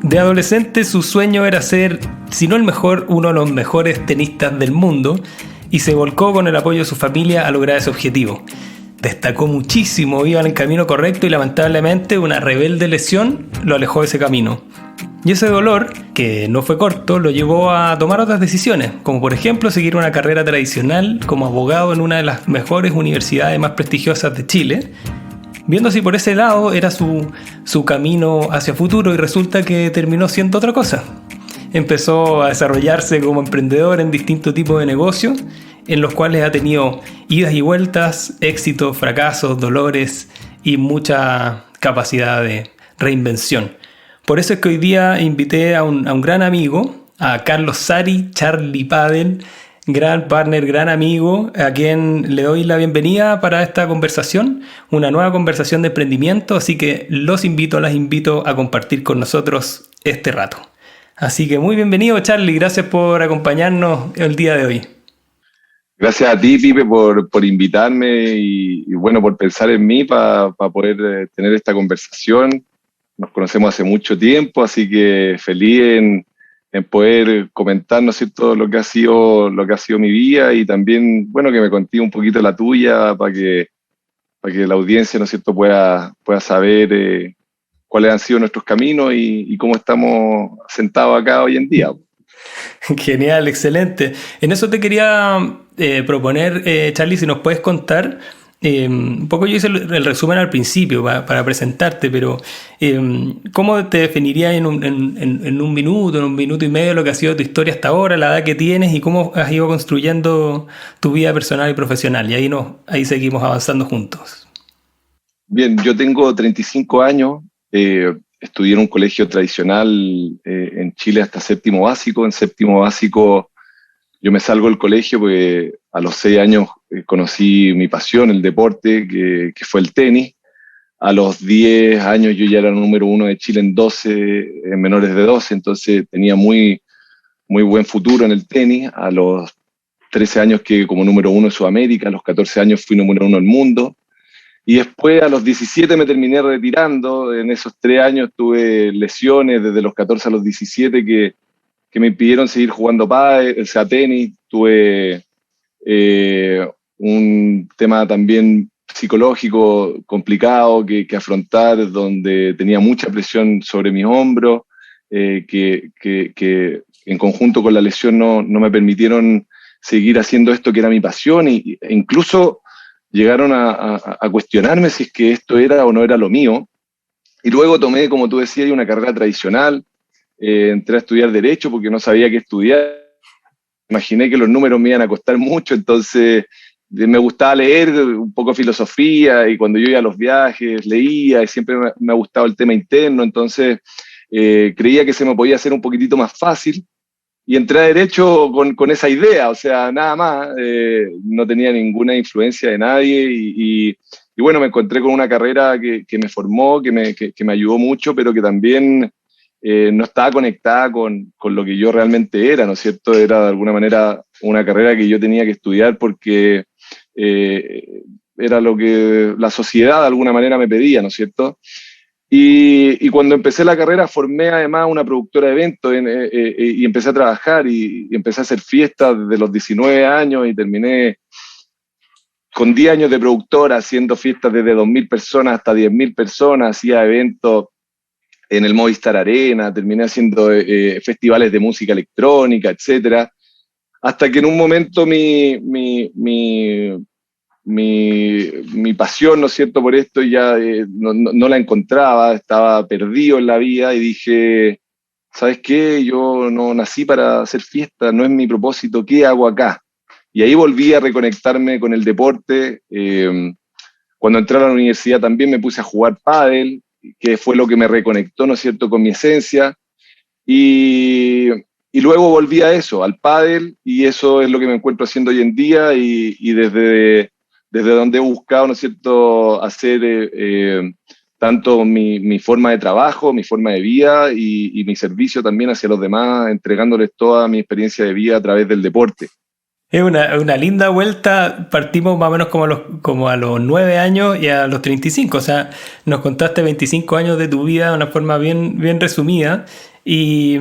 De adolescente su sueño era ser, si no el mejor, uno de los mejores tenistas del mundo, y se volcó con el apoyo de su familia a lograr ese objetivo. Destacó muchísimo, iba en el camino correcto y lamentablemente una rebelde lesión lo alejó de ese camino. Y ese dolor, que no fue corto, lo llevó a tomar otras decisiones, como por ejemplo seguir una carrera tradicional como abogado en una de las mejores universidades más prestigiosas de Chile, viendo si por ese lado era su camino hacia futuro, y resulta que terminó siendo otra cosa. Empezó a desarrollarse como emprendedor en distintos tipos de negocios, en los cuales ha tenido idas y vueltas, éxitos, fracasos, dolores y mucha capacidad de reinvención. Por eso es que hoy día invité a un gran amigo, a Carlos Sari, Charlie Padel, gran partner, gran amigo, a quien le doy la bienvenida para esta conversación, una nueva conversación de emprendimiento, así que las invito a compartir con nosotros este rato. Así que muy bienvenido, Charlie, gracias por acompañarnos el día de hoy. Gracias a ti, Pipe, por invitarme y bueno, por pensar en mí para poder tener esta conversación. Nos conocemos hace mucho tiempo, así que feliz en poder comentar, ¿no es cierto?, lo que ha sido mi vida, y también, bueno, que me conté un poquito la tuya para que la audiencia, ¿no es cierto?, pueda saber cuáles han sido nuestros caminos y cómo estamos sentados acá hoy en día. Genial, excelente. En eso te quería proponer, Charlie, si nos puedes contar, un poco yo hice el resumen al principio para presentarte, pero ¿cómo te definirías en un minuto y medio lo que ha sido tu historia hasta ahora, la edad que tienes y cómo has ido construyendo tu vida personal y profesional? Y ahí seguimos avanzando juntos. Bien, yo tengo 35 años, estudié en un colegio tradicional en Chile hasta séptimo básico. En séptimo básico yo me salgo del colegio porque a los 6 años conocí mi pasión, el deporte, que fue el tenis. A los 10 años yo ya era el número 1 de Chile en menores de 12, entonces tenía muy, muy buen futuro en el tenis. A los 13 años quedé como número 1 de Sudamérica, a los 14 años fui número 1 del mundo. Y después a los 17 me terminé retirando. En esos 3 años tuve lesiones desde los 14 a los 17 que me impidieron seguir jugando pádel, o sea, tenis. Tuve un tema también psicológico complicado que afrontar, donde tenía mucha presión sobre mis hombros, que en conjunto con la lesión no me permitieron seguir haciendo esto que era mi pasión, e incluso llegaron a cuestionarme si es que esto era o no era lo mío. Y luego tomé, como tú decías, una carrera tradicional. Entré a estudiar Derecho porque no sabía qué estudiar. Imaginé que los números me iban a costar mucho, entonces me gustaba leer un poco filosofía, y cuando yo iba a los viajes leía, y siempre me ha gustado el tema interno, entonces creía que se me podía hacer un poquitito más fácil. Y entré a Derecho con esa idea, o sea, nada más, no tenía ninguna influencia de nadie, y bueno, me encontré con una carrera que me formó, que me ayudó mucho, pero que también no estaba conectada con lo que yo realmente era, ¿no es cierto? Era de alguna manera una carrera que yo tenía que estudiar porque era lo que la sociedad de alguna manera me pedía, ¿no es cierto? Y cuando empecé la carrera formé además una productora de eventos y empecé a trabajar y empecé a hacer fiestas desde los 19 años y terminé con 10 años de productora haciendo fiestas desde 2.000 personas hasta 10.000 personas, hacía eventos en el Movistar Arena, terminé haciendo festivales de música electrónica, etcétera, hasta que en un momento mi pasión, ¿no es cierto?, por esto ya no la encontraba, estaba perdido en la vida, y dije, ¿sabes qué? Yo no nací para hacer fiesta, no es mi propósito, ¿qué hago acá? Y ahí volví a reconectarme con el deporte. Cuando entré a la universidad también me puse a jugar pádel, que fue lo que me reconectó, ¿no es cierto?, con mi esencia, y luego volví a eso, al pádel, y eso es lo que me encuentro haciendo hoy en día, y desde donde he buscado, ¿no es cierto?, hacer tanto mi forma de trabajo, mi forma de vida y mi servicio también hacia los demás, entregándoles toda mi experiencia de vida a través del deporte. Es una linda vuelta. Partimos más o menos como a los 9 años y a los 35. O sea, nos contaste 25 años de tu vida de una forma bien, bien resumida. Y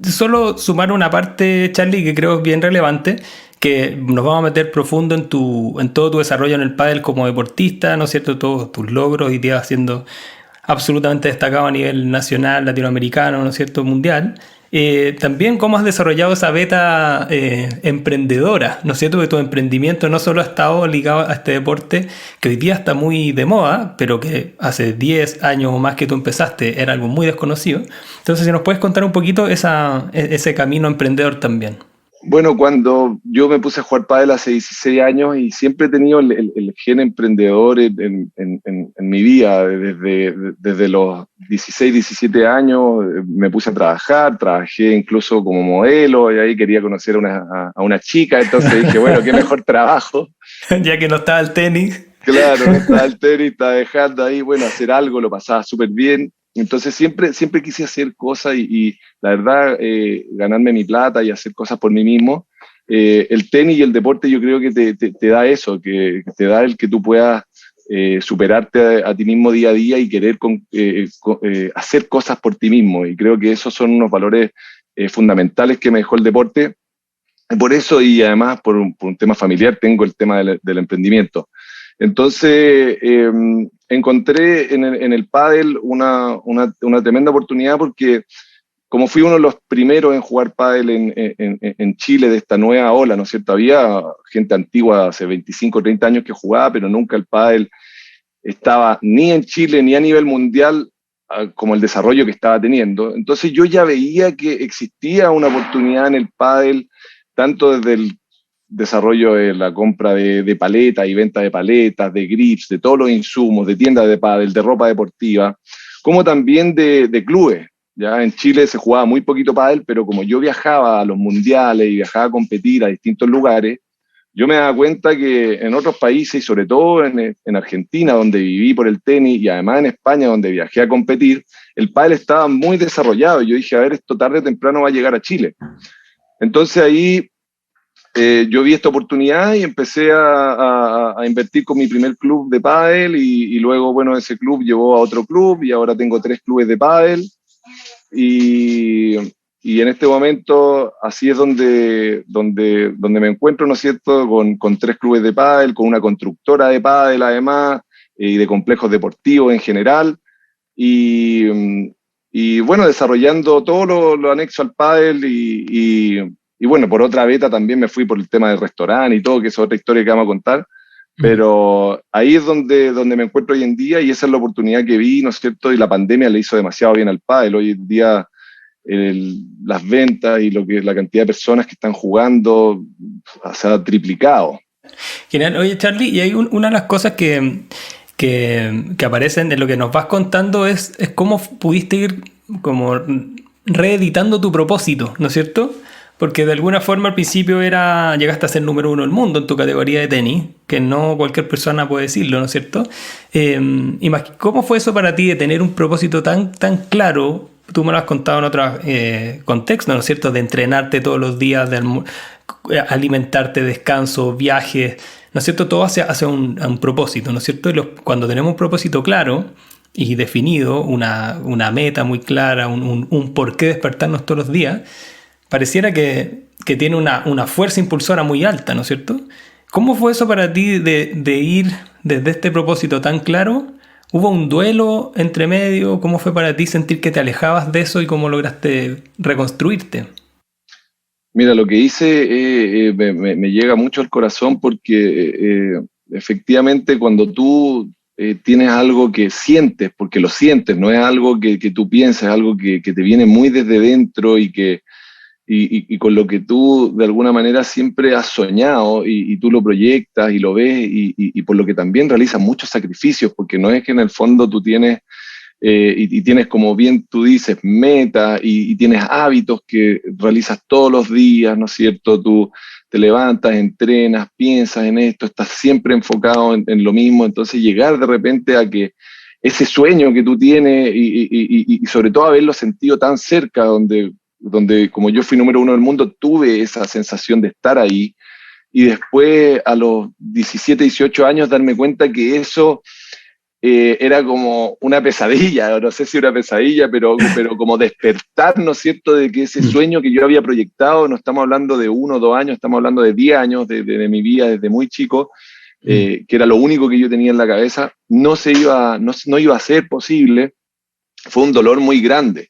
solo sumar una parte, Charlie, que creo es bien relevante, que nos vamos a meter profundo en todo tu desarrollo en el pádel como deportista, ¿no es cierto? Todos tus logros y te vas haciendo absolutamente destacado a nivel nacional, latinoamericano, ¿no es cierto? Mundial. También cómo has desarrollado esa beta emprendedora, ¿no es cierto? Que tu emprendimiento no solo ha estado ligado a este deporte, que hoy día está muy de moda, pero que hace 10 años o más que tú empezaste era algo muy desconocido. Entonces, si nos puedes contar un poquito ese camino emprendedor también. Bueno, cuando yo me puse a jugar pádel hace 16 años y siempre he tenido el gen emprendedor en mi vida, desde los 16, 17 años me puse a trabajar, trabajé incluso como modelo y ahí quería conocer a una chica, entonces dije, bueno, qué mejor trabajo. Ya que no estaba el tenis. Claro, no estaba el tenis, estaba dejando ahí, bueno, hacer algo, lo pasaba súper bien. Entonces siempre quise hacer cosas y la verdad, ganarme mi plata y hacer cosas por mí mismo. El tenis y el deporte yo creo que te da eso, que te da el que tú puedas superarte a ti mismo día a día y querer hacer cosas por ti mismo. Y creo que esos son unos valores fundamentales que me dejó el deporte. Por eso y además por un tema familiar tengo el tema del emprendimiento. Entonces, encontré en el pádel una tremenda oportunidad porque como fui uno de los primeros en jugar pádel en Chile de esta nueva ola, ¿no es cierto? Había gente antigua hace 25 o 30 años que jugaba, pero nunca el pádel estaba ni en Chile ni a nivel mundial como el desarrollo que estaba teniendo. Entonces yo ya veía que existía una oportunidad en el pádel, tanto desde el desarrollo de la compra de paletas y venta de paletas, de grips, de todos los insumos, de tiendas de pádel, de ropa deportiva, como también de clubes. Ya en Chile se jugaba muy poquito pádel, pero como yo viajaba a los mundiales y viajaba a competir a distintos lugares, yo me daba cuenta que en otros países, y sobre todo en Argentina, donde viví por el tenis, y además en España, donde viajé a competir, el pádel estaba muy desarrollado. Y yo dije, a ver, esto tarde o temprano va a llegar a Chile. Entonces ahí yo vi esta oportunidad y empecé a invertir con mi primer club de pádel y luego, bueno, ese club llevó a otro club y ahora tengo 3 clubes de pádel y, y en este momento así es donde me encuentro, ¿no es cierto?, con 3 clubes de pádel, con una constructora de pádel además y de complejos deportivos en general y bueno, desarrollando todo lo anexo al pádel y bueno, por otra beta también me fui por el tema del restaurante y todo, que es otra historia que vamos a contar, pero ahí es donde me encuentro hoy en día y esa es la oportunidad que vi, ¿no es cierto? Y la pandemia le hizo demasiado bien al pádel. Hoy en día las ventas y la cantidad de personas que están jugando se ha triplicado. Genial. Oye, Charlie, y hay una de las cosas que aparecen en lo que nos vas contando es cómo pudiste ir como reeditando tu propósito, ¿no es cierto? Porque de alguna forma al principio llegaste a ser número 1 del mundo en tu categoría de tenis, que no cualquier persona puede decirlo, ¿no es cierto? ¿Cómo fue eso para ti de tener un propósito tan claro? Tú me lo has contado en otros contextos, ¿no es cierto? De entrenarte todos los días, de alimentarte, descanso, viajes, ¿no es cierto? Todo hacia un propósito, ¿no es cierto? Cuando tenemos un propósito claro y definido, una meta muy clara, un por qué despertarnos todos los días, pareciera que tiene una fuerza impulsora muy alta, ¿no es cierto? ¿Cómo fue eso para ti de ir desde este propósito tan claro? ¿Hubo un duelo entre medio? ¿Cómo fue para ti sentir que te alejabas de eso y cómo lograste reconstruirte? Mira, lo que hice me llega mucho al corazón porque efectivamente cuando tú tienes algo que sientes, porque lo sientes, no es algo que tú piensas, es algo que te viene muy desde dentro y con lo que tú de alguna manera siempre has soñado y tú lo proyectas y lo ves y por lo que también realizas muchos sacrificios, porque no es que en el fondo tú tienes y tienes, como bien tú dices, metas y tienes hábitos que realizas todos los días, ¿no es cierto? Tú te levantas, entrenas, piensas en esto, estás siempre enfocado en lo mismo, entonces llegar de repente a que ese sueño que tú tienes y sobre todo haberlo sentido tan cerca, donde como yo fui número 1 del mundo, tuve esa sensación de estar ahí y después a los 17, 18 años darme cuenta que eso era como una pesadilla, no sé si una pesadilla, pero como despertar, ¿no es cierto?, de que ese sueño que yo había proyectado, no estamos hablando de 1 o 2 años, estamos hablando de 10 años de mi vida desde muy chico, que era lo único que yo tenía en la cabeza, no iba a ser posible. Fue un dolor muy grande,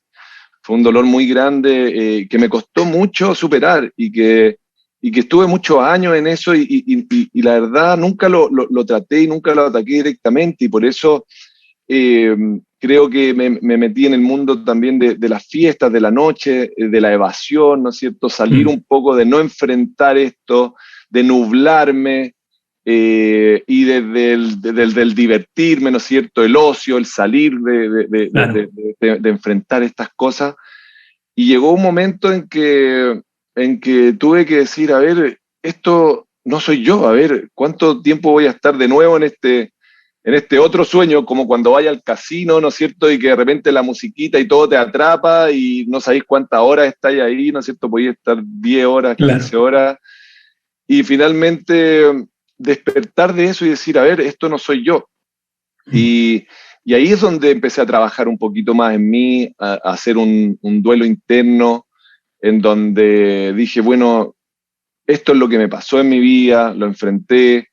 que me costó mucho superar y que estuve muchos años en eso y la verdad nunca lo traté y nunca lo ataqué directamente y por eso creo que me metí en el mundo también de las fiestas, de la noche, de la evasión, ¿no es cierto? Salir un poco de no enfrentar esto, de nublarme y desde el divertirme, ¿no es cierto? El ocio, el salir Claro. de enfrentar estas cosas. Y llegó un momento en que tuve que decir, a ver, esto no soy yo, a ver, ¿cuánto tiempo voy a estar de nuevo en este otro sueño, como cuando vaya al casino, ¿no es cierto? Y que de repente la musiquita y todo te atrapa y no sabéis cuántas horas estáis ahí, ¿no es cierto? Podéis estar 10 horas, Claro. 15 horas. Y finalmente despertar de eso y decir, a ver, esto no soy yo. Y, y ahí es donde empecé a trabajar un poquito más en mí, a hacer un duelo interno, en donde dije, bueno, esto es lo que me pasó en mi vida, lo enfrenté,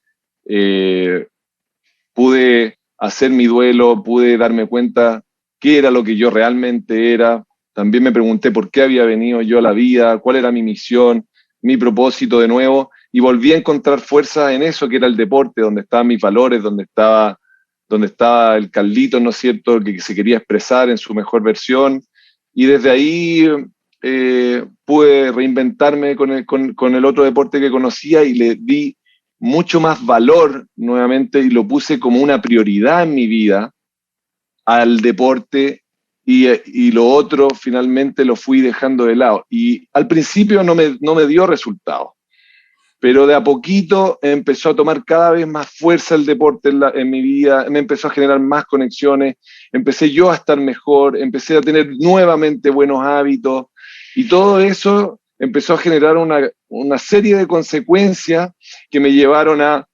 eh, pude hacer mi duelo, pude darme cuenta qué era lo que yo realmente era. También me pregunté por qué había venido yo a la vida, cuál era mi misión, mi propósito de nuevo, y volví a encontrar fuerza en eso que era el deporte, donde estaban mis valores, donde estaba el Carlito, ¿no es cierto?, que se quería expresar en su mejor versión, y desde ahí pude reinventarme con el otro deporte que conocía y le di mucho más valor nuevamente y lo puse como una prioridad en mi vida al deporte y lo otro finalmente lo fui dejando de lado. Y al principio no me dio resultado, pero de a poquito empezó a tomar cada vez más fuerza el deporte en mi vida, me empezó a generar más conexiones, empecé yo a estar mejor, empecé a tener nuevamente buenos hábitos y todo eso empezó a generar una serie de consecuencias que me llevaron a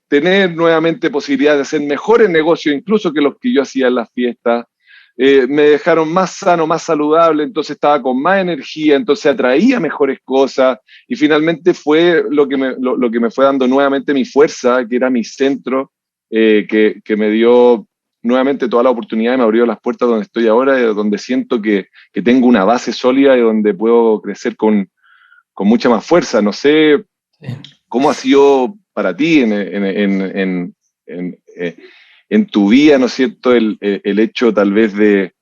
tener nuevamente posibilidades de hacer mejores negocios incluso que los que yo hacía en las fiestas. Me dejaron más sano, más saludable, entonces estaba con más energía, entonces atraía mejores cosas y finalmente fue lo que me fue dando nuevamente mi fuerza, que era mi centro, que me dio nuevamente toda la oportunidad y me abrió las puertas donde estoy ahora, donde siento que tengo una base sólida y donde puedo crecer con mucha más fuerza. No sé Sí. cómo ha sido para ti en tu vida, ¿no es cierto?, el hecho tal vez de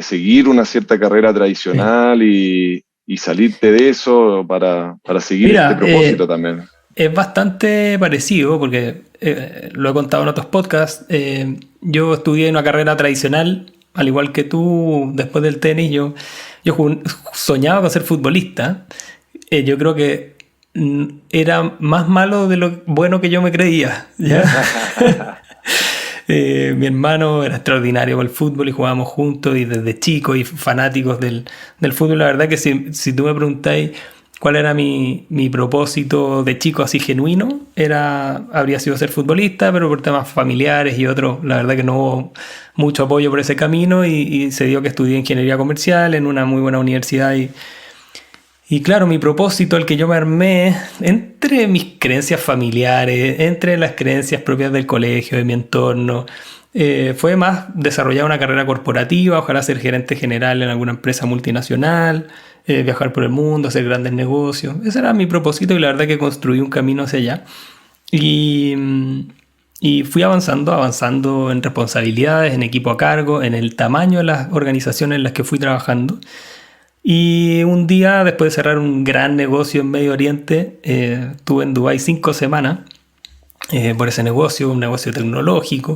seguir una cierta carrera Sí. tradicional y salirte de eso para seguir este Mira, propósito también. es bastante parecido porque lo he contado en otros podcasts. Yo estudié una carrera tradicional, al igual que tú, después del tenis, soñaba con ser futbolista. Yo creo que era más malo de lo bueno que yo me creía, ¿ya? Mi hermano era extraordinario con el fútbol y jugábamos juntos y desde chicos y fanáticos del fútbol. La verdad que si tú me preguntáis cuál era mi propósito de chico así genuino, habría sido ser futbolista, pero por temas familiares y otros, la verdad que no hubo mucho apoyo por ese camino y se dio que estudié ingeniería comercial en una muy buena universidad y claro, mi propósito, el que yo me armé, entre mis creencias familiares, entre las creencias propias del colegio, de mi entorno, fue más desarrollar una carrera corporativa, ojalá ser gerente general en alguna empresa multinacional, viajar por el mundo, hacer grandes negocios. Ese era mi propósito y la verdad que construí un camino hacia allá. Y, y fui avanzando en responsabilidades, en equipo a cargo, en el tamaño de las organizaciones en las que fui trabajando. Y un día, después de cerrar un gran negocio en Medio Oriente, estuve en Dubái 5 semanas por ese negocio, un negocio tecnológico.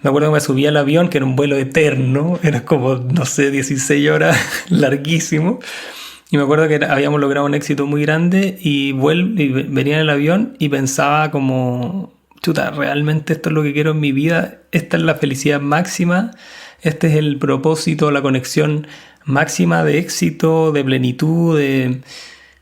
Me acuerdo que me subí al avión, que era un vuelo eterno, era como, no sé, 16 horas, larguísimo. Y me acuerdo que habíamos logrado un éxito muy grande y venía en el avión y pensaba como, chuta, realmente esto es lo que quiero en mi vida, esta es la felicidad máxima, este es el propósito, la conexión máxima de éxito, de plenitud,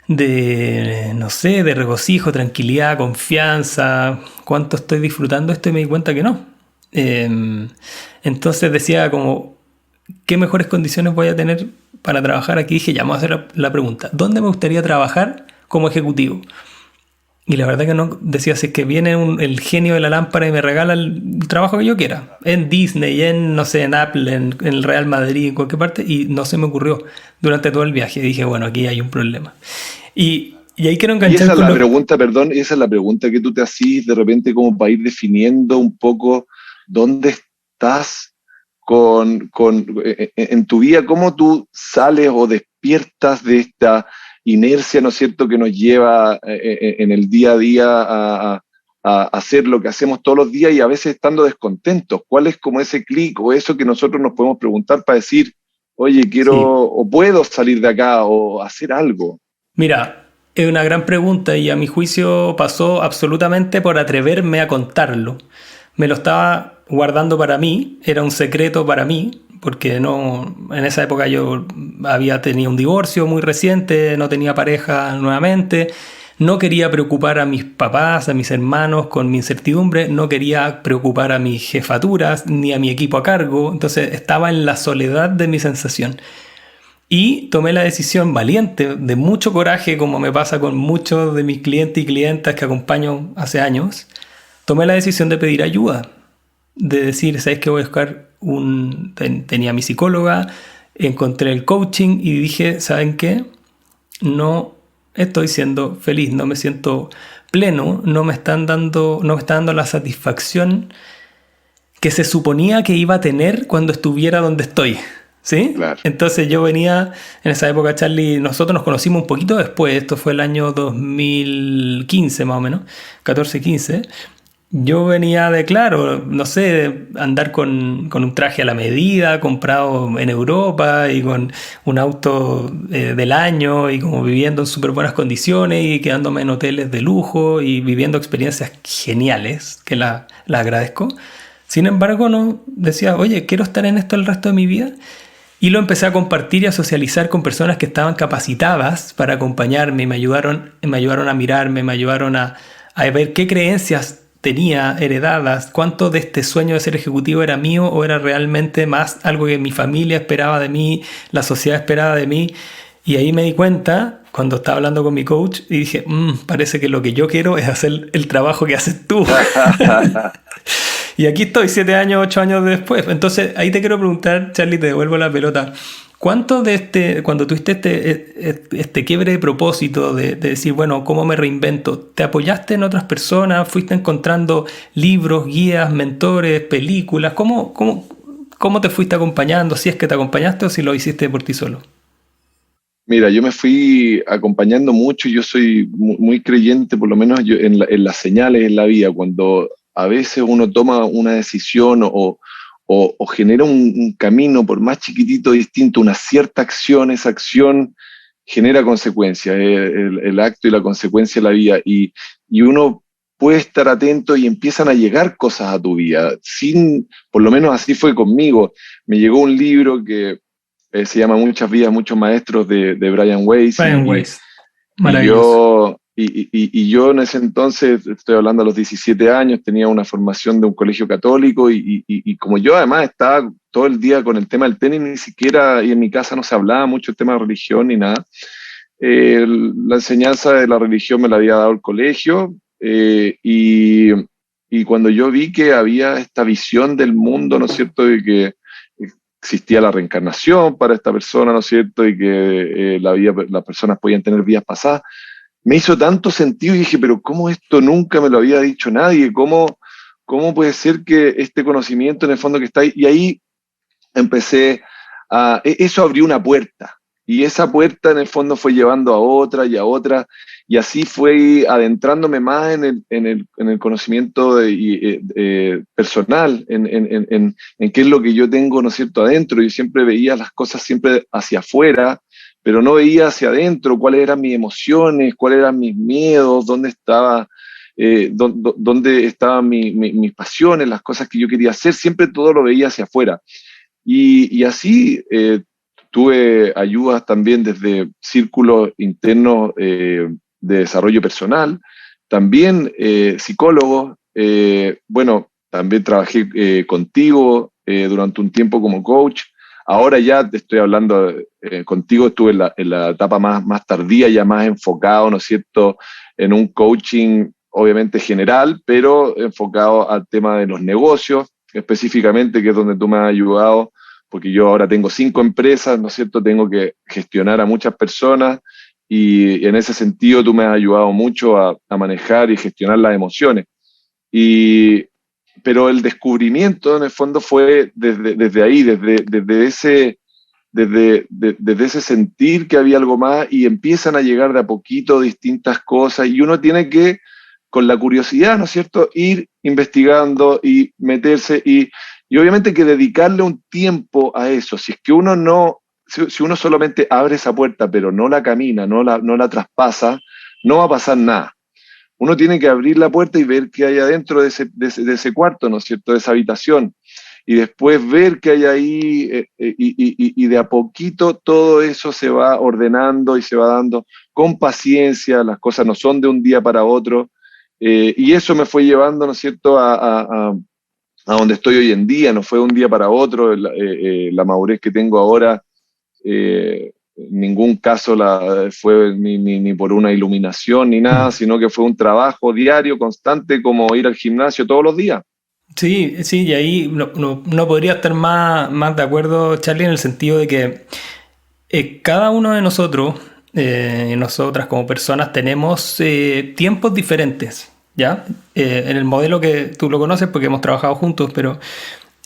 no sé, de regocijo, tranquilidad, confianza, cuánto estoy disfrutando esto y me di cuenta que no. Entonces decía como, ¿qué mejores condiciones voy a tener para trabajar aquí? Dije, ya, vamos a hacer la pregunta, ¿dónde me gustaría trabajar como ejecutivo? Y la verdad que no, decía, si es que viene el genio de la lámpara y me regala el trabajo que yo quiera, en Disney, en, no sé, en Apple, en el Real Madrid, en cualquier parte, y no se me ocurrió durante todo el viaje. Dije, bueno, aquí hay un problema. Y ahí quiero Y enganchar esa es con la lo... pregunta, perdón, esa es la pregunta que tú te hacís de repente como para ir definiendo un poco dónde estás en tu vida, cómo tú sales o despiertas de esta inercia, ¿no es cierto?, que nos lleva en el día a día a hacer lo que hacemos todos los días y a veces estando descontentos. ¿Cuál es como ese clic o eso que nosotros nos podemos preguntar para decir, oye, quiero Sí, o puedo salir de acá o hacer algo? mira, es una gran pregunta y a mi juicio pasó absolutamente por atreverme a contarlo. Me lo estaba guardando para mí, era un secreto para mí, porque no, en esa época yo había tenido un divorcio muy reciente, no tenía pareja nuevamente, no quería preocupar a mis papás, a mis hermanos con mi incertidumbre, no quería preocupar a mis jefaturas ni a mi equipo a cargo, entonces estaba en la soledad de mi sensación. Y tomé la decisión valiente, de mucho coraje, como me pasa con muchos de mis clientes y clientas que acompaño hace años. Tomé la decisión de pedir ayuda, de decir, ¿sabes qué? Voy a buscar tenía mi psicóloga, encontré el coaching y dije, ¿saben qué? No estoy siendo feliz, no me siento pleno, no me está dando la satisfacción que se suponía que iba a tener cuando estuviera donde estoy. ¿Sí? Claro. Entonces yo venía, en esa época, Charlie, nosotros nos conocimos un poquito después, esto fue el año 2015 más o menos, 14-15. Yo venía de, claro, no sé, andar con un traje a la medida, comprado en Europa y con un auto del año y como viviendo en súper buenas condiciones y quedándome en hoteles de lujo y viviendo experiencias geniales, que la agradezco. Sin embargo, no decía, oye, quiero estar en esto el resto de mi vida. Y lo empecé a compartir y a socializar con personas que estaban capacitadas para acompañarme, y me ayudaron a mirarme, me ayudaron a ver qué creencias tenía heredadas, cuánto de este sueño de ser ejecutivo era mío o era realmente más algo que mi familia esperaba de mí, la sociedad esperaba de mí. Y ahí me di cuenta, cuando estaba hablando con mi coach, y dije, parece que lo que yo quiero es hacer el trabajo que haces tú. Y aquí estoy, 7 años, 8 años después. Entonces, ahí te quiero preguntar, Charlie, te devuelvo la pelota. ¿Cuánto de cuando tuviste este quiebre de propósito, de decir, bueno, ¿cómo me reinvento? ¿Te apoyaste en otras personas? ¿Fuiste encontrando libros, guías, mentores, películas? ¿Cómo te fuiste acompañando? Si es que te acompañaste o si lo hiciste por ti solo. Mira, yo me fui acompañando mucho, yo soy muy creyente, por lo menos yo, en las señales en la vida, cuando a veces uno toma una decisión o genera un camino, por más chiquitito, distinto, una cierta acción, esa acción genera consecuencias, el acto y la consecuencia de la vida, y uno puede estar atento y empiezan a llegar cosas a tu vida, por lo menos así fue conmigo. Me llegó un libro que se llama Muchas vidas, muchos maestros de Brian Weiss Brian Weiss, y maravilloso. yo en ese entonces, estoy hablando a los 17 años, tenía una formación de un colegio católico y como yo además estaba todo el día con el tema del tenis, ni siquiera, y en mi casa no se hablaba mucho el tema de religión ni nada. La enseñanza de la religión me la había dado el colegio y cuando yo vi que había esta visión del mundo, ¿no es cierto?, de que existía la reencarnación para esta persona, ¿no es cierto?, y que las personas podían tener vidas pasadas, me hizo tanto sentido y dije, pero ¿cómo esto nunca me lo había dicho nadie? ¿Cómo puede ser que este conocimiento en el fondo que está ahí? Y ahí empecé eso abrió una puerta. Y esa puerta en el fondo fue llevando a otra y a otra, y así fue adentrándome más en el conocimiento personal, en qué es lo que yo tengo, ¿no es cierto?, adentro. Yo siempre veía las cosas siempre hacia afuera, pero no veía hacia adentro cuáles eran mis emociones, cuáles eran mis miedos, dónde estaban mis pasiones, las cosas que yo quería hacer. Siempre todo lo veía hacia afuera. Y así tuve ayudas también desde círculos internos de desarrollo personal, también psicólogos. Bueno, también trabajé contigo durante un tiempo como coach. Ahora ya te estoy hablando contigo, estuve en la etapa más tardía, ya más enfocado, ¿no es cierto?, en un coaching obviamente general, pero enfocado al tema de los negocios, específicamente, que es donde tú me has ayudado, porque yo ahora tengo 5 empresas, ¿no es cierto?, tengo que gestionar a muchas personas y en ese sentido tú me has ayudado mucho a manejar y gestionar las emociones. Y, pero el descubrimiento en el fondo fue desde ahí, desde ese sentir que había algo más y empiezan a llegar de a poquito distintas cosas y uno tiene que, con la curiosidad, ¿no es cierto?, ir investigando y meterse y obviamente que dedicarle un tiempo a eso. Si es que uno no, si uno solamente abre esa puerta pero no la camina, no la traspasa, no va a pasar nada. Uno tiene que abrir la puerta y ver qué hay adentro de ese cuarto, ¿no es cierto?, de esa habitación. Y después ver qué hay ahí y de a poquito todo eso se va ordenando y se va dando con paciencia, las cosas no son de un día para otro. Y eso me fue llevando, ¿no es cierto?, a donde estoy hoy en día, no fue de un día para otro, la madurez que tengo ahora. En ningún caso fue ni por una iluminación ni nada, sino que fue un trabajo diario, constante, como ir al gimnasio todos los días. Sí, sí, y ahí no podría estar más de acuerdo, Charlie, en el sentido de que cada uno de nosotros, nosotras como personas, tenemos tiempos diferentes, ¿ya? En el modelo que tú lo conoces porque hemos trabajado juntos, pero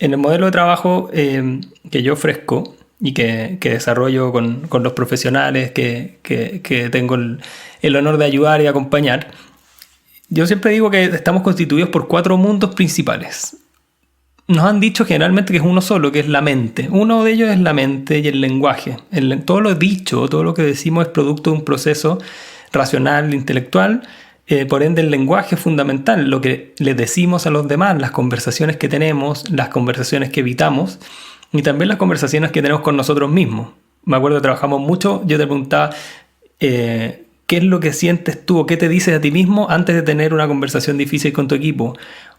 en el modelo de trabajo que yo ofrezco y que desarrollo con los profesionales que tengo el honor de ayudar y acompañar, yo siempre digo que estamos constituidos por 4 mundos principales. Nos han dicho generalmente que es uno solo, que es la mente. Uno de ellos es la mente y el lenguaje. Todo lo dicho, todo lo que decimos es producto de un proceso racional, intelectual. Por ende, el lenguaje es fundamental. Lo que le decimos a los demás, las conversaciones que tenemos, las conversaciones que evitamos y también las conversaciones que tenemos con nosotros mismos. Me acuerdo que trabajamos mucho. Yo te preguntaba qué es lo que sientes tú o qué te dices a ti mismo antes de tener una conversación difícil con tu equipo.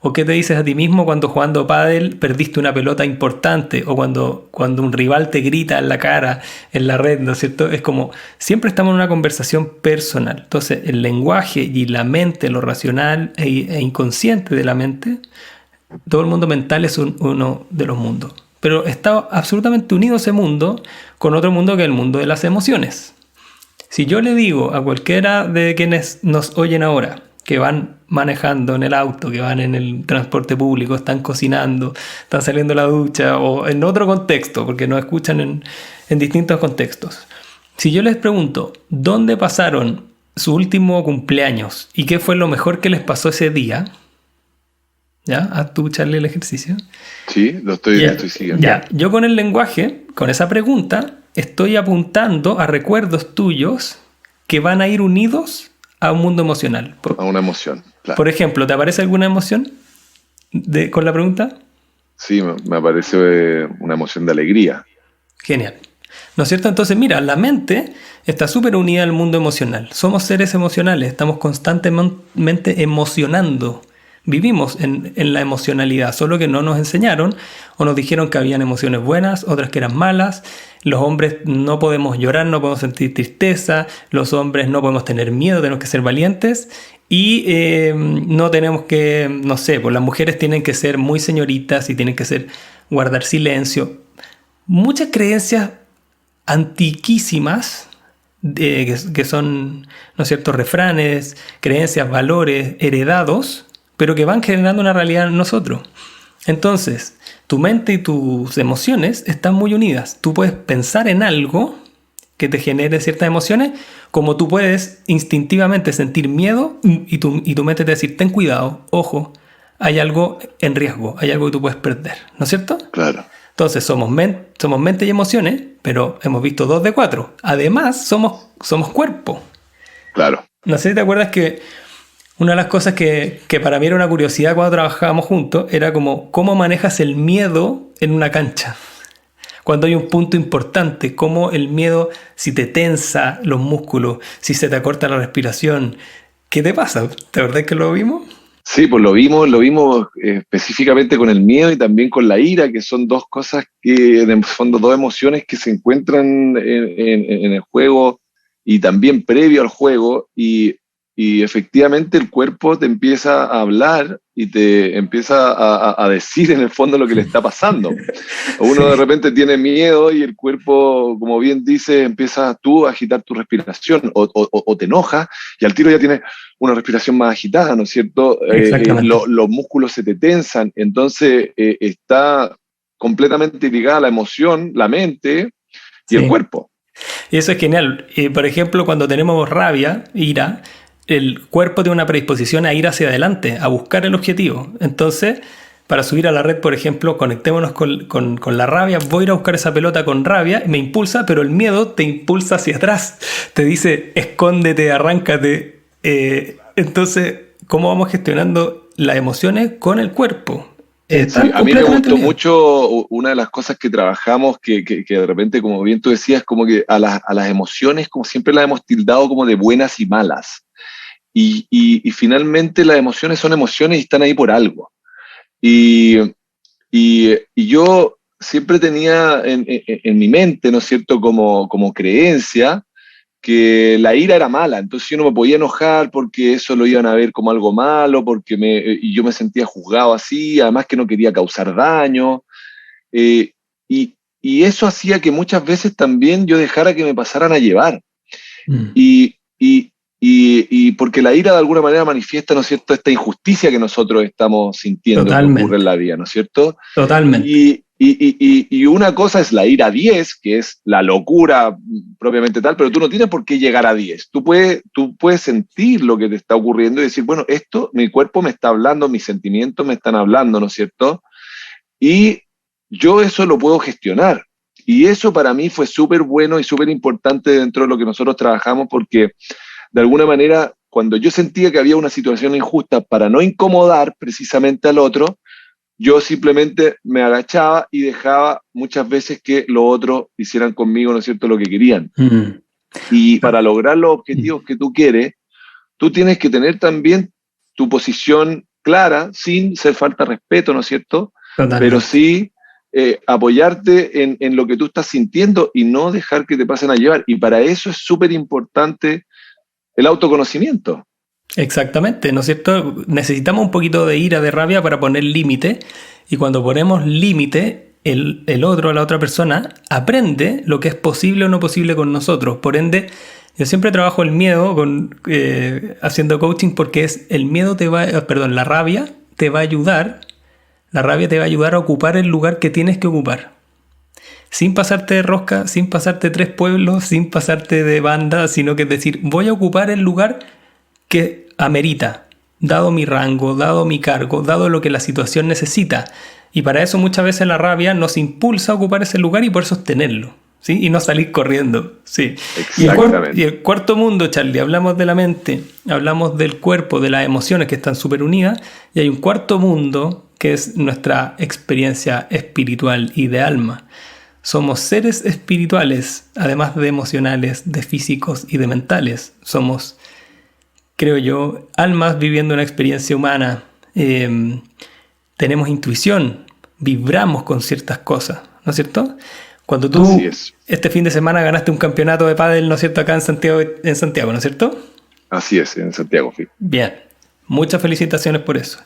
O qué te dices a ti mismo cuando jugando pádel perdiste una pelota importante o cuando un rival te grita en la cara, en la red, ¿no es cierto? Es como, siempre estamos en una conversación personal. Entonces, el lenguaje y la mente, lo racional e inconsciente de la mente, todo el mundo mental es uno de los mundos. Pero está absolutamente unido ese mundo con otro mundo que es el mundo de las emociones. Si yo le digo a cualquiera de quienes nos oyen ahora, que van manejando en el auto, que van en el transporte público, están cocinando, están saliendo de la ducha o en otro contexto, porque nos escuchan en distintos contextos. Si yo les pregunto, ¿dónde pasaron su último cumpleaños y qué fue lo mejor que les pasó ese día? ¿Ya? ¿Haz tú, Charlie, el ejercicio? Sí, lo estoy siguiendo. Ya. Yo con el lenguaje, con esa pregunta, estoy apuntando a recuerdos tuyos que van a ir unidos a un mundo emocional. A una emoción, claro. Por ejemplo, ¿te aparece alguna emoción con la pregunta? Sí, me aparece una emoción de alegría. Genial. ¿No es cierto? Entonces, mira, la mente está súper unida al mundo emocional. Somos seres emocionales, estamos constantemente emocionando. Vivimos en la emocionalidad, solo que no nos enseñaron o nos dijeron que habían emociones buenas, otras que eran malas. Los hombres no podemos llorar, no podemos sentir tristeza. Los hombres no podemos tener miedo, tenemos que ser valientes. Y no tenemos que, no sé, pues las mujeres tienen que ser muy señoritas y tienen que guardar silencio. Muchas creencias antiquísimas que son, ¿no es cierto?, refranes, creencias, valores heredados, pero que van generando una realidad en nosotros. Entonces, tu mente y tus emociones están muy unidas. Tú puedes pensar en algo que te genere ciertas emociones, como tú puedes instintivamente sentir miedo y tu mente te decir, ten cuidado, ojo, hay algo en riesgo, hay algo que tú puedes perder, ¿no es cierto? Claro. Entonces, somos mente y emociones, pero hemos visto 2 de 4. Además, somos cuerpo. Claro. No sé si te acuerdas que una de las cosas que para mí era una curiosidad cuando trabajábamos juntos era como cómo manejas el miedo en una cancha. Cuando hay un punto importante, cómo el miedo, si te tensa los músculos, si se te acorta la respiración, ¿qué te pasa? ¿Te acordás que lo vimos? Sí, pues lo vimos específicamente con el miedo y también con la ira, que son dos cosas que, en el fondo, dos emociones que se encuentran en el juego y también previo al juego, y efectivamente el cuerpo te empieza a hablar y te empieza a decir en el fondo lo que le está pasando. Uno de Sí, repente tiene miedo y el cuerpo, como bien dice, empiezas tú a agitar tu respiración o te enojas y al tiro ya tienes una respiración más agitada, ¿no es cierto? exactamente. Los músculos se te tensan, entonces está completamente ligada la emoción, la mente y el Sí. cuerpo. Y eso es genial. Por ejemplo, cuando tenemos rabia, ira, el cuerpo tiene una predisposición a ir hacia adelante, a buscar el objetivo. Entonces, para subir a la red, por ejemplo, conectémonos con la rabia, voy a ir a buscar esa pelota con rabia, me impulsa, pero el miedo te impulsa hacia atrás. Te dice, escóndete, arráncate. Entonces, ¿cómo vamos gestionando las emociones con el cuerpo? Sí, Están a mí me completamente gustó unidos. mucho una de las cosas que trabajamos, que de repente, como bien tú decías, como que a las emociones, como siempre las hemos tildado como de buenas y malas. Y finalmente las emociones son emociones y están ahí por algo. Y, y yo siempre tenía en mi mente, ¿no es cierto?, como creencia que la ira era mala, entonces yo no me podía enojar porque eso lo iban a ver como algo malo, y yo me sentía juzgado así, además que no quería causar daño, eh, y eso hacía que muchas veces también yo dejara que me pasaran a llevar. Mm. Y, porque la ira de alguna manera manifiesta, ¿no es cierto?, esta injusticia que nosotros estamos sintiendo que ocurre en Totalmente, la vida, ¿no es cierto? totalmente. Y una cosa es la ira 10, que es la locura propiamente tal, pero tú no tienes por qué llegar a 10. Tú puedes sentir lo que te está ocurriendo y decir, bueno, esto, mi cuerpo me está hablando, mis sentimientos me están hablando, ¿no es cierto? Y yo eso lo puedo gestionar. Y eso para mí fue súper bueno y súper importante dentro de lo que nosotros trabajamos, porque de alguna manera, cuando yo sentía que había una situación injusta, para no incomodar precisamente al otro, yo simplemente me agachaba y dejaba muchas veces que los otros hicieran conmigo, ¿no es cierto?, lo que querían. Mm. Y para lograr los Mm. objetivos que tú quieres, tú tienes que tener también tu posición clara, sin ser falta de respeto, ¿no es cierto? Pero Totalmente. sí apoyarte en lo que tú estás sintiendo y no dejar que te pasen a llevar. Y para eso es súper importante el autoconocimiento. Exactamente, ¿no es cierto? Necesitamos un poquito de ira, de rabia para poner límite. Y cuando ponemos límite, el otro, la otra persona, aprende lo que es posible o no posible con nosotros. Por ende, yo siempre trabajo el miedo haciendo coaching porque es el miedo te va, perdón, la rabia te va a ayudar, la rabia te va a ayudar a ocupar el lugar que tienes que ocupar. Sin pasarte de rosca, sin pasarte tres pueblos, sin pasarte de banda, sino que es decir, voy a ocupar el lugar que amerita, dado mi rango, dado mi cargo, dado lo que la situación necesita. Y para eso muchas veces la rabia nos impulsa a ocupar ese lugar y por sostenerlo, ¿sí? Y no salir corriendo, ¿sí? Y Exactamente. el cuarto mundo, Charlie, hablamos de la mente, hablamos del cuerpo, de las emociones que están súper unidas, y hay un cuarto mundo que es nuestra experiencia espiritual y de alma. Somos seres espirituales, además de emocionales, de físicos y de mentales. Somos, creo yo, almas viviendo una experiencia humana. Tenemos intuición, vibramos con ciertas cosas, ¿no es cierto? Cuando Así tú es. este fin de semana ganaste un campeonato de pádel, ¿no es cierto? Acá en Santiago, ¿no es cierto? Así es, en Santiago. Sí. Bien, muchas felicitaciones por eso.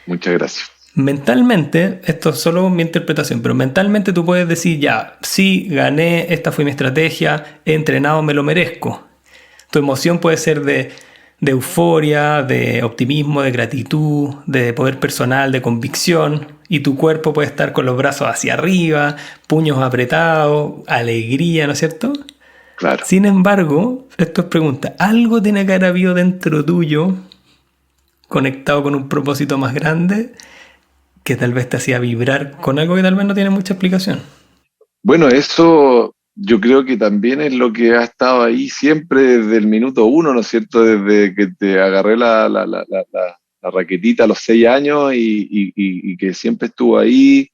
Muchas gracias. Mentalmente, esto es solo mi interpretación, pero mentalmente tú puedes decir, ya, sí, gané, esta fue mi estrategia, he entrenado, me lo merezco. Tu emoción puede ser de euforia, de optimismo, de gratitud, de poder personal, de convicción, y tu cuerpo puede estar con los brazos hacia arriba, puños apretados, alegría, ¿no es cierto? Claro. Sin embargo, esto es pregunta, ¿algo tiene que haber habido dentro tuyo conectado con un propósito más grande que tal vez te hacía vibrar con algo que tal vez no tiene mucha explicación? Bueno, eso yo creo que también es lo que ha estado ahí siempre desde el minuto uno, ¿no es cierto? Desde que te agarré la raquetita a los 6 años y que siempre estuvo ahí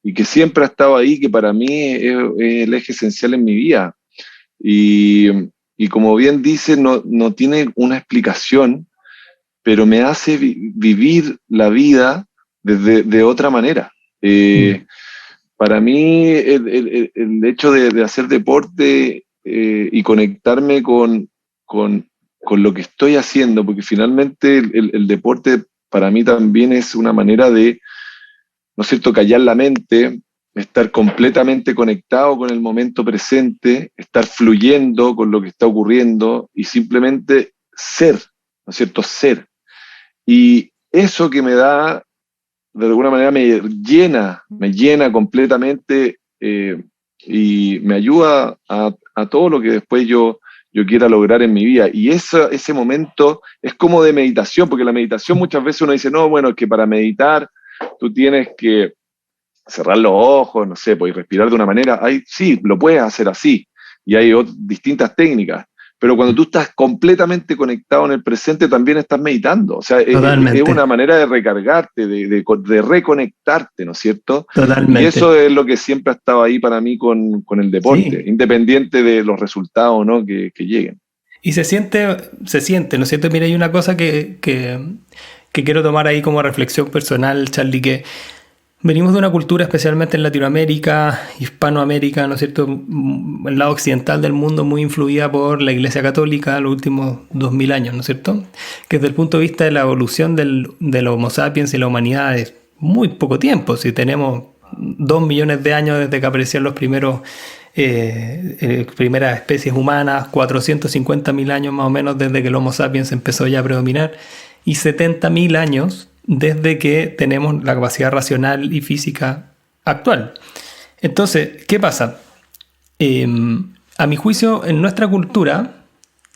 y que siempre ha estado ahí, que para mí es el eje esencial en mi vida. Y, y como bien dice, no tiene una explicación, pero me hace vivir la vida de otra manera. Para mí, el hecho de hacer deporte y conectarme con lo que estoy haciendo, porque finalmente el deporte para mí también es una manera de, ¿no es cierto?, callar la mente, estar completamente conectado con el momento presente, estar fluyendo con lo que está ocurriendo y simplemente ser, ¿no es cierto?, ser. Y eso que me da, de alguna manera me llena completamente y me ayuda a todo lo que después yo quiera lograr en mi vida. Y ese momento es como de meditación, porque la meditación muchas veces uno dice, no, bueno, es que para meditar tú tienes que cerrar los ojos, no sé, pues, y respirar de una manera. Sí, lo puedes hacer así, y hay distintas técnicas. Pero cuando tú estás completamente conectado en el presente, también estás meditando. O sea, es una manera de recargarte, de reconectarte, ¿no es cierto? Totalmente. Y eso es lo que siempre ha estado ahí para mí con el deporte, sí, independiente de los resultados, ¿no?, que lleguen. Y se siente, ¿no es cierto? Mira, hay una cosa que quiero tomar ahí como reflexión personal, Charlie, que venimos de una cultura, especialmente en Latinoamérica, Hispanoamérica, ¿no es cierto?, el lado occidental del mundo, muy influida por la Iglesia Católica los últimos 2000 años, ¿no es cierto?, que desde el punto de vista de la evolución del Homo sapiens y la humanidad es muy poco tiempo. Si tenemos 2 millones de años desde que aparecieron los primeras especies humanas, 450.000 años más o menos desde que el Homo sapiens empezó ya a predominar, y 70.000 años desde que tenemos la capacidad racional y física actual. Entonces, ¿qué pasa? A mi juicio, en nuestra cultura,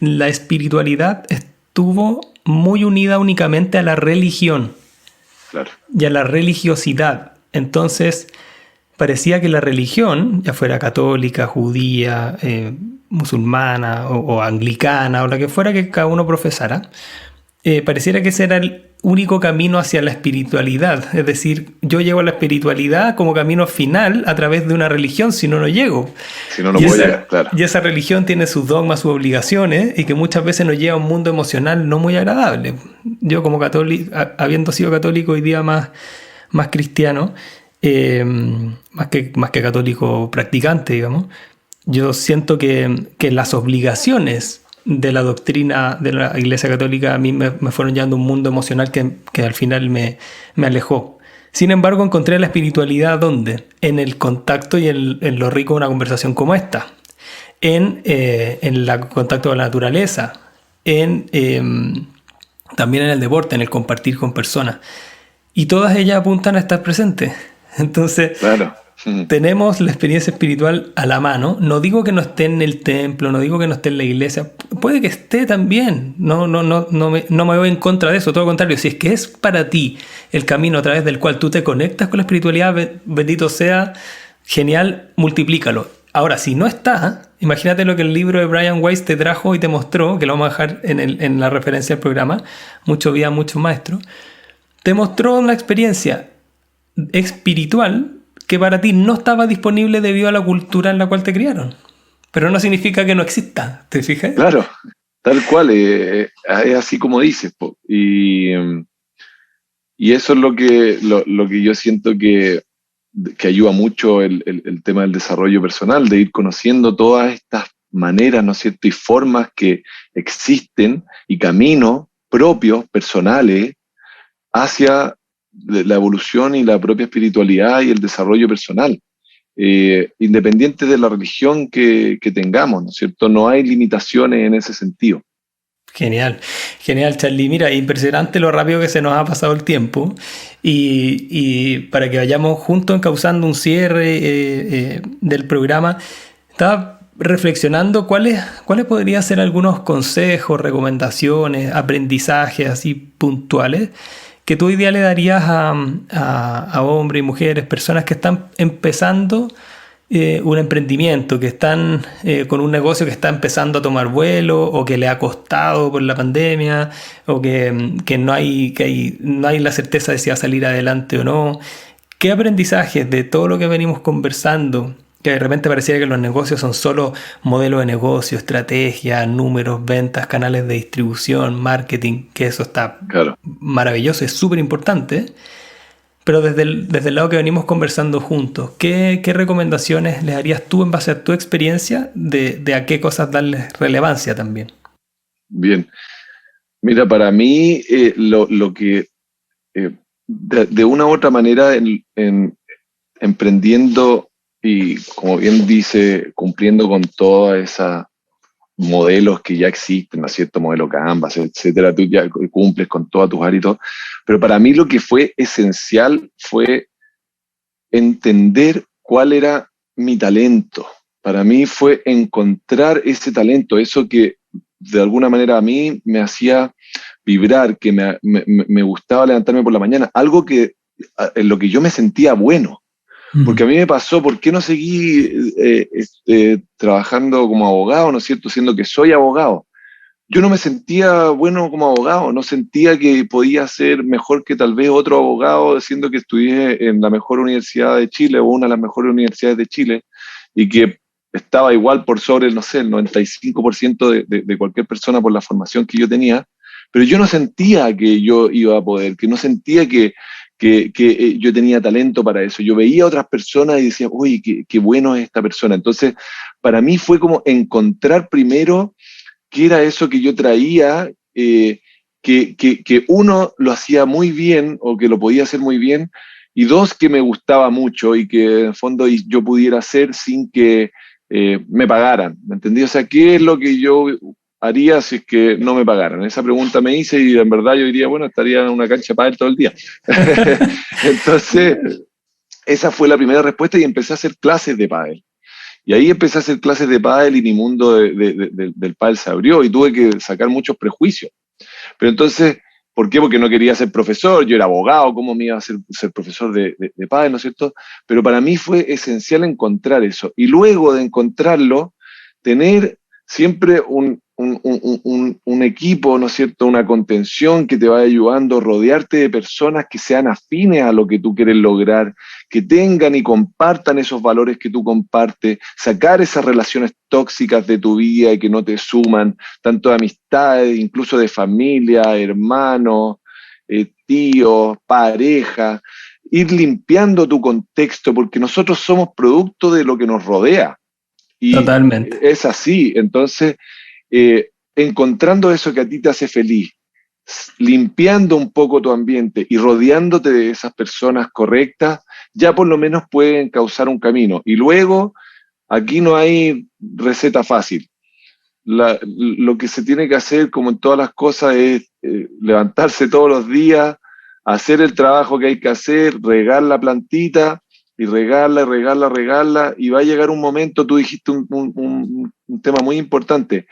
la espiritualidad estuvo muy unida únicamente a la religión, claro, y a la religiosidad. Entonces, parecía que la religión, ya fuera católica, judía, musulmana o anglicana, o la que fuera que cada uno profesara, pareciera que ese era el único camino hacia la espiritualidad. Es decir, yo llego a la espiritualidad como camino final a través de una religión, si no, no llego. Si no, no puedo llegar, claro. Y esa religión tiene sus dogmas, sus obligaciones, y que muchas veces nos lleva a un mundo emocional no muy agradable. Yo como católico, habiendo sido católico hoy día más cristiano, más que católico practicante, digamos, yo siento que las obligaciones de la doctrina de la Iglesia Católica a mí me fueron llevando a un mundo emocional que al final me alejó. Sin embargo, encontré la espiritualidad ¿dónde? En el contacto y en lo rico de una conversación como esta, en el contacto con la naturaleza, también en el deporte, en el compartir con personas. Y todas ellas apuntan a estar presentes. Entonces, claro, tenemos la experiencia espiritual a la mano. No digo que no esté en el templo, no digo que no esté en la iglesia. Puede que esté también. No me voy en contra de eso. Todo lo contrario. Si es que es para ti el camino a través del cual tú te conectas con la espiritualidad, bendito sea, genial, multiplícalo. Ahora, si no está, imagínate lo que el libro de Brian Weiss te trajo y te mostró, que lo vamos a dejar en la referencia del programa, Mucho Vida, Mucho Maestro. Te mostró una experiencia espiritual que para ti no estaba disponible debido a la cultura en la cual te criaron. Pero no significa que no exista, ¿te fijas? Claro, tal cual, es así como dices. Y eso es lo que yo siento que ayuda mucho el tema del desarrollo personal, de ir conociendo todas estas maneras, ¿no es cierto?, y formas que existen y caminos propios, personales, hacia la evolución y la propia espiritualidad y el desarrollo personal, independiente de la religión que tengamos, ¿no es cierto? No hay limitaciones en ese sentido. Genial, Charlie. Mira, impresionante lo rápido que se nos ha pasado el tiempo y para que vayamos juntos encauzando un cierre del programa, estaba reflexionando cuáles podrían ser algunos consejos, recomendaciones, aprendizajes así puntuales que tú hoy día le darías a hombres y mujeres, personas que están empezando un emprendimiento, que están con un negocio que está empezando a tomar vuelo o que le ha costado por la pandemia o que no hay la certeza de si va a salir adelante o no? ¿Qué aprendizajes de todo lo que venimos conversando Que de repente pareciera que los negocios son solo modelos de negocio, estrategia, números, ventas, canales de distribución, marketing, que eso está Claro. maravilloso, es súper importante. Pero desde el lado que venimos conversando juntos, ¿qué recomendaciones les harías tú en base a tu experiencia de a qué cosas darles relevancia también? Bien. Mira, para mí, lo que de una u otra manera, emprendiendo y, como bien dice, cumpliendo con todas esas modelos que ya existen, ¿no es cierto? Modelo Canvas, etcétera, tú ya cumples con todas tus áreas, pero para mí lo que fue esencial fue entender cuál era mi talento. Para mí fue encontrar ese talento, eso que de alguna manera a mí me hacía vibrar, que me gustaba levantarme por la mañana, algo que en lo que yo me sentía bueno. Porque a mí me pasó, ¿por qué no seguí trabajando como abogado, ¿no es cierto? Siendo que soy abogado. Yo no me sentía bueno como abogado, no sentía que podía ser mejor que tal vez otro abogado, siendo que estudié en la mejor universidad de Chile o una de las mejores universidades de Chile y que estaba igual por sobre, no sé, el 95% de cualquier persona por la formación que yo tenía, pero yo no sentía que yo iba a poder, que no sentía que yo tenía talento para eso. Yo veía a otras personas y decía, uy, qué bueno es esta persona. Entonces, para mí fue como encontrar primero qué era eso que yo traía, que uno lo hacía muy bien o que lo podía hacer muy bien, y dos, que me gustaba mucho y que en el fondo yo pudiera hacer sin que me pagaran. ¿Me entendí? O sea, ¿qué es lo que yo haría si es que no me pagaran? Esa pregunta me hice y en verdad yo diría, bueno, estaría en una cancha de pádel todo el día. Entonces, esa fue la primera respuesta y empecé a hacer clases de pádel. Y ahí empecé a hacer clases de pádel y mi mundo del pádel se abrió y tuve que sacar muchos prejuicios. Pero entonces, ¿por qué? Porque no quería ser profesor, yo era abogado, ¿cómo me iba a ser profesor de pádel, ¿no es cierto? Pero para mí fue esencial encontrar eso. Y luego de encontrarlo, tener siempre un equipo, ¿no es cierto? Una contención que te vaya ayudando, rodearte de personas que sean afines a lo que tú quieres lograr, que tengan y compartan esos valores que tú compartes, sacar esas relaciones tóxicas de tu vida y que no te suman, tanto de amistades, incluso de familia, hermanos, tíos, pareja, ir limpiando tu contexto, porque nosotros somos producto de lo que nos rodea. Y Totalmente. es así, entonces, encontrando eso que a ti te hace feliz, limpiando un poco tu ambiente y rodeándote de esas personas correctas, ya por lo menos pueden causar un camino. Y luego, aquí no hay receta fácil. Lo que se tiene que hacer, como en todas las cosas, es levantarse todos los días, hacer el trabajo que hay que hacer, regar la plantita y regarla, regarla, regarla, y va a llegar un momento, tú dijiste un tema muy importante,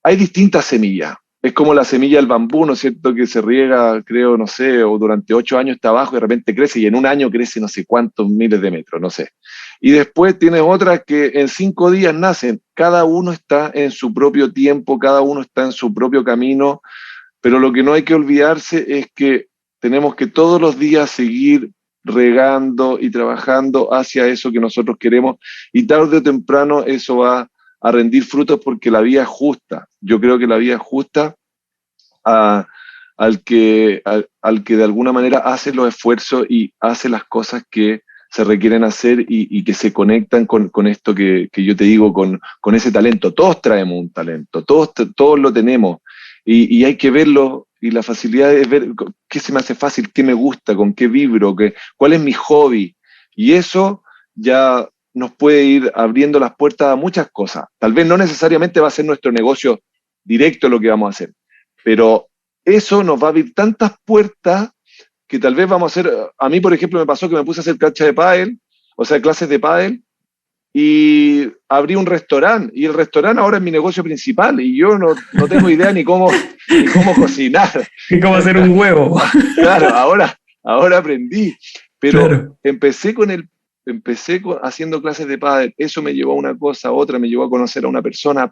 hay distintas semillas. Es como la semilla del bambú, ¿no es cierto? Que se riega, creo, no sé, o durante 8 años está abajo y de repente crece y en un año crece no sé cuántos miles de metros, no sé. Y después tienes otras que en 5 días nacen. Cada uno está en su propio tiempo, cada uno está en su propio camino, pero lo que no hay que olvidarse es que tenemos que todos los días seguir regando y trabajando hacia eso que nosotros queremos y tarde o temprano eso va a rendir frutos porque la vida es justa. Yo creo que la vida es justa al que de alguna manera hace los esfuerzos y hace las cosas que se requieren hacer y que se conectan con esto que yo te digo, con ese talento. Todos traemos un talento, todos lo tenemos y hay que verlo y la facilidad es ver qué se me hace fácil, qué me gusta, con qué vibro, cuál es mi hobby. Y eso ya nos puede ir abriendo las puertas a muchas cosas. Tal vez no necesariamente va a ser nuestro negocio directo lo que vamos a hacer, pero eso nos va a abrir tantas puertas que tal vez vamos a hacer. A mí, por ejemplo, me pasó que me puse a hacer cancha de pádel, o sea, clases de pádel, y abrí un restaurante, y el restaurante ahora es mi negocio principal, y yo no tengo idea ni cómo cocinar. ¿Y cómo hacer un huevo? Claro, ahora aprendí, pero Claro. empecé haciendo clases de pádel, eso me llevó a una cosa, a otra, me llevó a conocer a una persona,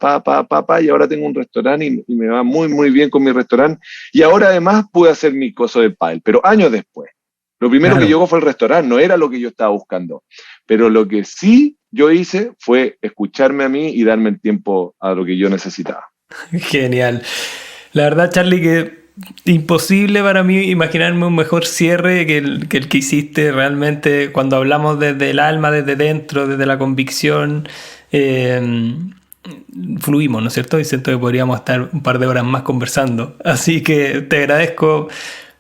y ahora tengo un restaurante y me va muy, muy bien con mi restaurante, y ahora además pude hacer mi cosa de pádel, pero años después. Lo primero que Claro. llegó fue el restaurante, no era lo que yo estaba buscando. pero lo que sí yo hice fue escucharme a mí y darme el tiempo a lo que yo necesitaba. Genial. La verdad, Charlie, que imposible para mí imaginarme un mejor cierre que el que hiciste realmente cuando hablamos desde el alma, desde dentro, desde la convicción. Fluimos, ¿no es cierto? Y siento que podríamos estar un par de horas más conversando. Así que te agradezco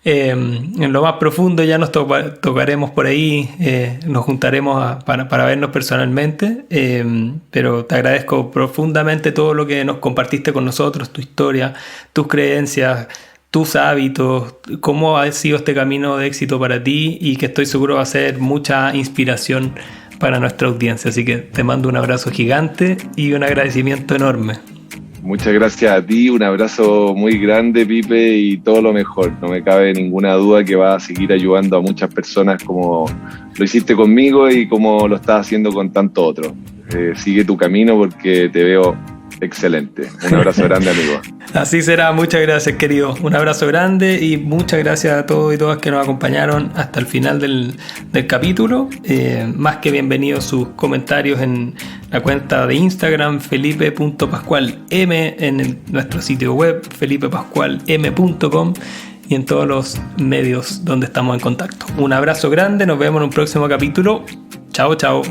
en lo más profundo. Ya nos tocaremos por ahí, nos juntaremos para vernos personalmente, pero te agradezco profundamente todo lo que nos compartiste con nosotros, tu historia, tus creencias, tus hábitos, cómo ha sido este camino de éxito para ti, y que estoy seguro va a ser mucha inspiración para nuestra audiencia. Así que te mando un abrazo gigante y un agradecimiento enorme. Muchas gracias a ti, un abrazo muy grande, Pipe, y todo lo mejor. No me cabe ninguna duda que vas a seguir ayudando a muchas personas como lo hiciste conmigo y como lo estás haciendo con tantos otros. Sigue tu camino porque te veo excelente. Un abrazo grande, amigo. Así será, muchas gracias, querido. Un abrazo grande y muchas gracias a todos y todas que nos acompañaron hasta el final del capítulo. Más que bienvenidos sus comentarios en la cuenta de Instagram felipe.pascualm, en nuestro sitio web felipepascualm.com y en todos los medios donde estamos en contacto. Un abrazo grande, nos vemos en un próximo capítulo. Chao, chao.